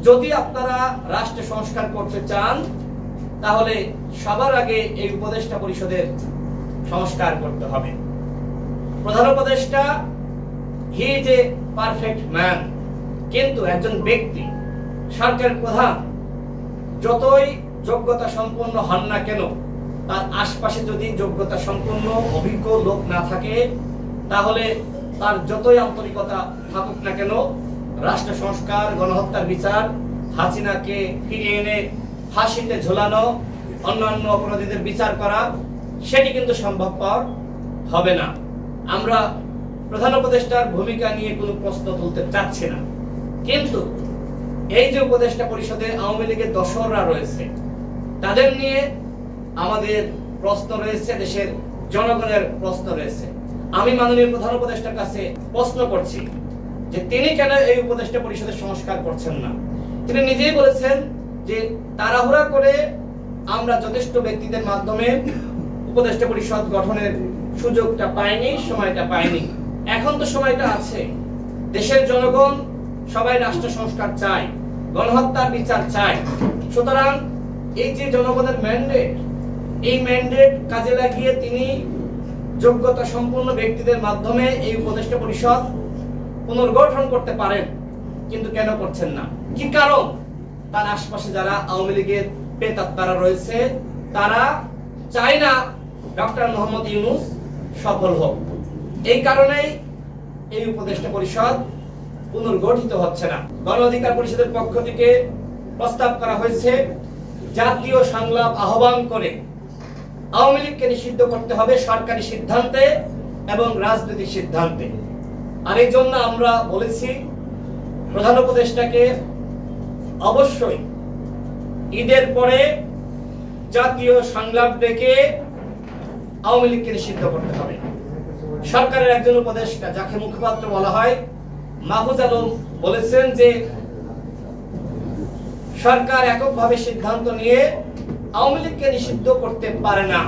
যদি আপনারা রাষ্ট্র সংস্কার করতে চান তাহলে সবার আগে এই উপদেষ্টা পরিষদের সংস্কার করতে হবে। প্রধান উপদেষ্টা he is a perfect man, কিন্তু একজন ব্যক্তি সরকারের প্রধান যতই যোগ্যতা সম্পন্ন হন না কেন, তার আশপাশে যদি যোগ্যতা সম্পন্ন অভিজ্ঞ লোক না থাকে তাহলে তার যতই আন্তরিকতা থাকুক না কেন, রাষ্ট্র সংস্কার, গণহত্যার বিচার, হাসিনাকে ফিরিয়ে এনে ফাঁসিতে ঝোলানো, অন্যান্য অপরাধীদের বিচার করা, সেটি কিন্তু সম্ভবপর হবে না। আমরা প্রধান উপদেষ্টার ভূমিকা নিয়ে কোনো প্রশ্ন তুলতে চাচ্ছি না, কিন্তু এই যে উপদেষ্টা পরিষদে আওয়ামী লীগের দোসররা রয়েছে, তাদের নিয়ে আমাদের প্রশ্ন রয়েছে, দেশের জনগণের প্রশ্ন রয়েছে। আমি মাননীয় প্রধান উপদেষ্টার কাছে প্রশ্ন করছি যে তিনি কেন এই উপদেষ্টা পরিষদের সংস্কার করছেন না। তিনি নিজেই বলেছেন যে তাড়াহুড়া করে আমরা যথেষ্ট ব্যক্তিদের মাধ্যমে উপদেষ্টা পরিষদ গঠনের সুযোগটা পাইনি, সময়টা পাইনি। এখন তো সময়টা আছে। দেশের জনগণ সবাই রাষ্ট্র সংস্কার চায়, গণহত্যার বিচার চায়। সুতরাং এই যে জনগণের ম্যান্ডেট, এই ম্যান্ডেট কাজে লাগিয়ে তিনি যোগ্যতা সম্পন্ন ব্যক্তিদের মাধ্যমে এই উপদেষ্টা পরিষদ পুনর্গঠন করতে পারেন, কিন্তু কেন করছেন না? কি কারণ? তার আশপাশে যারা আওয়ামী লীগের প্রেতাত্মারা রয়েছে, তারা চায় না ডক্টর মোহাম্মদ ইউনূস সফল হোক। এই কারণেই এই উপদেষ্টা পরিষদ পুনর্গঠিত হচ্ছে না। গণ অধিকার পরিষদের পক্ষ থেকে প্রস্তাব করা হয়েছে জাতীয় সংলাপ আহ্বান করে আওয়ামী লীগকে নিষিদ্ধ করতে হবে সরকারি সিদ্ধান্তে এবং রাজনৈতিক সিদ্ধান্তে। আর এই জন্য আমরা বলেছি প্রধান উপদেষ্টাকে অবশ্যই ঈদের পরে জাতীয় সংলাপ ডেকে আওয়ামী লীগকে নিষিদ্ধ করতে হবে। সরকারের একজন উপদেষ্টা, যাকে মুখপাত্র বলা হয়, মাহফুজ আলম বলেছেন যে সরকার এককভাবে সিদ্ধান্ত নিয়ে আওয়ামী লীগকে নিষিদ্ধ করতে পারে না।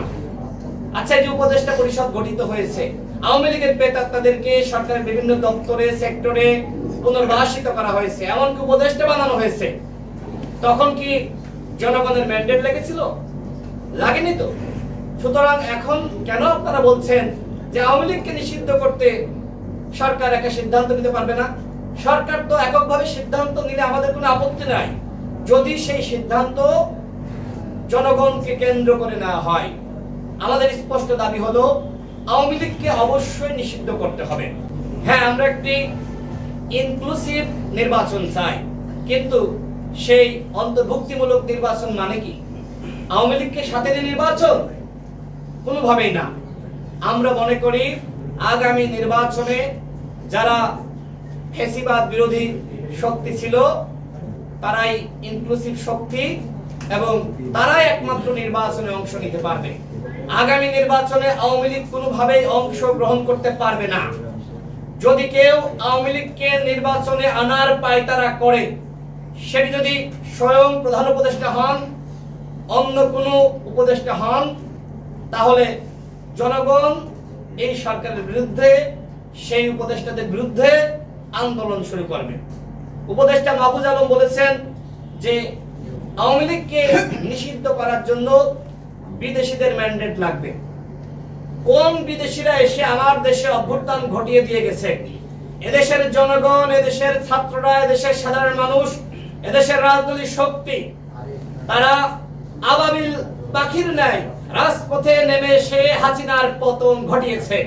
আচ্ছা, যে উপদেষ্টা পরিষদ গঠিত হয়েছে, আওয়ামী লীগের প্রেতাত্মাদেরকে সরকারের বিভিন্ন দপ্তরে, সেক্টরে পুনর্বাসিত করা হয়েছে, এমনকি উপদেষ্টা বানানো হয়েছে। তখন কি জনগণের ম্যান্ডেট লেগেছিল? লাগেনি তো। সুতরাং এখন কেন আপনারা বলছেন যে আওয়ামী লীগকে নিষিদ্ধ করতে সরকার একা সিদ্ধান্ত নিতে পারবে না? সরকার তো এককভাবে সিদ্ধান্ত নিলে আমাদের কোনো আপত্তি নাই, যদি সেই সিদ্ধান্ত জনগণকে কেন্দ্র করে নেওয়া হয়। আমাদের স্পষ্ট দাবি হলো আওয়ামী লীগকে অবশ্যই নিষিদ্ধ করতে হবে। হ্যাঁ, আমরা একটি ইনক্লুসিভ নির্বাচন চাই, কিন্তু সেই অন্তর্ভুক্তিমূলক নির্বাচন মানে কি আওয়ামী লীগকে সাথে নিয়ে নির্বাচন? কোনোভাবেই না। আমরা মনে করি আগামী নির্বাচনে যারা ফ্যাসিবাদ বিরোধী শক্তি ছিল তারাই ইনক্লুসিভ শক্তি এবং তারাই একমাত্র নির্বাচনে অংশ নিতে পারবে। আগামী নির্বাচনে আওয়ামী লীগ কোনোভাবেই অংশ গ্রহণ করতে পারবে না। যদি কেউ আওয়ামী লীগকে নির্বাচনে আনার পায়তারা করে, সেটি যদি স্বয়ং প্রধান উপদেষ্টা হন, অন্য কোনো উপদেষ্টা হন, তাহলে জনগণ এই সরকারের বিরুদ্ধে, সেই উপদেষ্টাদের বিরুদ্ধে আন্দোলন শুরু করবে। উপদেষ্টা মাহফুজ আলম বলেছেন যে আওয়ামী লীগকে নিষিদ্ধ করার জন্য বিদেশিদের ম্যান্ডেট লাগবে। কোন বিদেশিরা এসে আমার দেশে অভ্যুত্থান ঘটিয়ে দিয়ে গেছে? এদেশের জনগণ, এদেশের ছাত্ররা, এদেশের সাধারণ মানুষ, এদেশের রাজনৈতিক শক্তি, তারা আবাবিল পাখির ন্যায় রাজপথে নেমে এসে হাসিনার পতন ঘটিয়েছে।